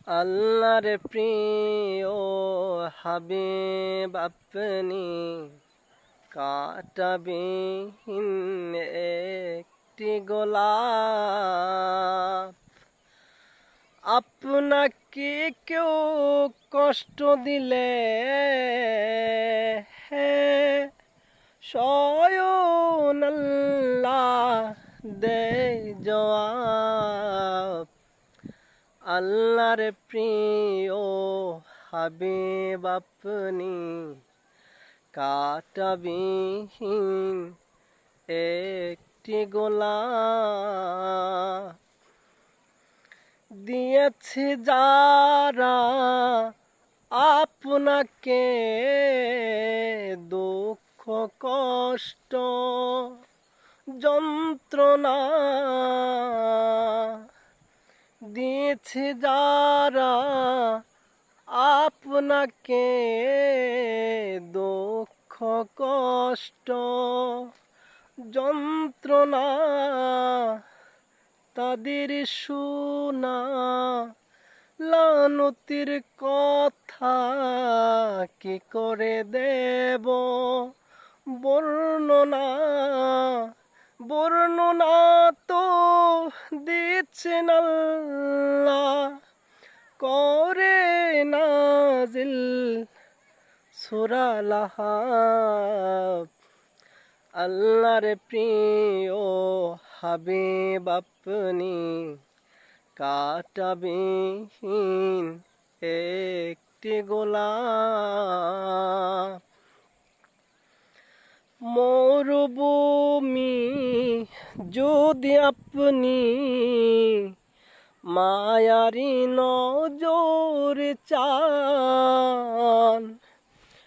আল্লাহর প্রিয় হাবিব আপনি, কাঁটাবিহীন একটি গোলাপ। আপনাকে কেউ কষ্ট দিলে স্বয়ং আল্লাহ দেয় জবাব। আল্লাহর প্রিয় হাবিব আপনি, কাঁটাবিহীন একটি গোলাপ। দিয়েছে যারা আপনাকে দুঃখ কষ্ট যন্ত্রণা, দিয়েছে যারা আপনাকে দুঃখ কষ্ট যন্ত্রণা, তাদের শোনা লানতির কথা কি করে দেব বর্ণনা। বর্ণনা তো দিচ্ছেন আল্লাহ করে নাজিল সূরা লাহাব। আল্লাহর প্রিয় হাবিব আপনি, কাঁটাবিহীন একটি গোলাপ। মরুভূমি যদি আপনি মায়ারি নজর চান,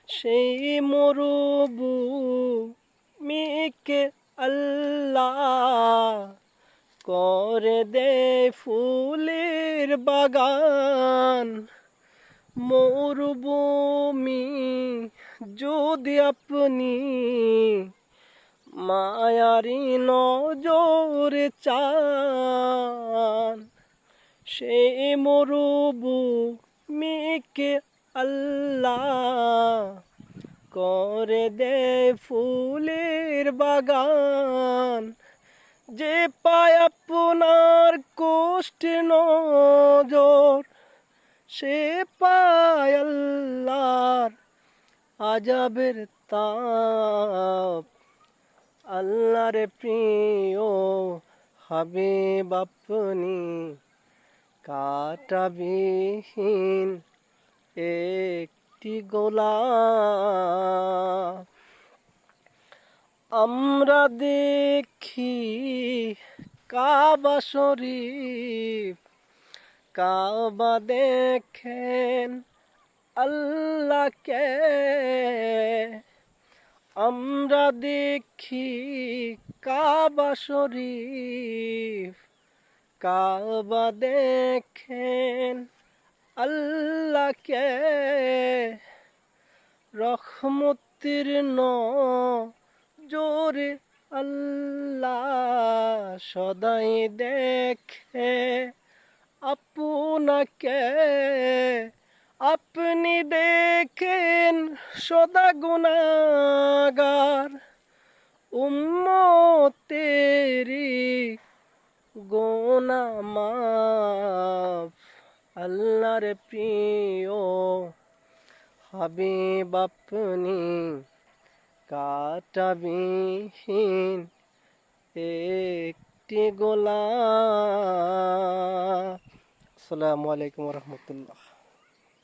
সেই মরুভূমিকে আল্লাহ করে দে ফুলের বাগান। মরুভূমি যদি আপনি মায়ারি নজর চান, সেই মরুভূমিকে আল্লাহ করে দে ফুলের বাগান। যে পায় আপনার কষ্ট নজর, সে পায় আল্লাহর আযাবের তাপ। আল্লাহর প্রিয় হাবিব আপনি, কাঁটাবিহীন একটি গোলাপ। আমরা দেখি কাবা শরীফ, কাবা দেখেন আল্লাহকে। আমরা দেখি কাবা শরীফ, কাবা দেখেন আল্লাহকে। রহমতের নজরে আল্লাহ সদাই দেখে আপনাকে। আপনি দেখেন সদা গুনাহগার উম্মতেরি গুনাহ মাফ। আল্লাহর প্রিয় হাবিব আপনি, কাঁটাবিহীন একটি গোলাপ। আসসালামু আলাইকুম ওয়া রাহমাতুল্লাহ।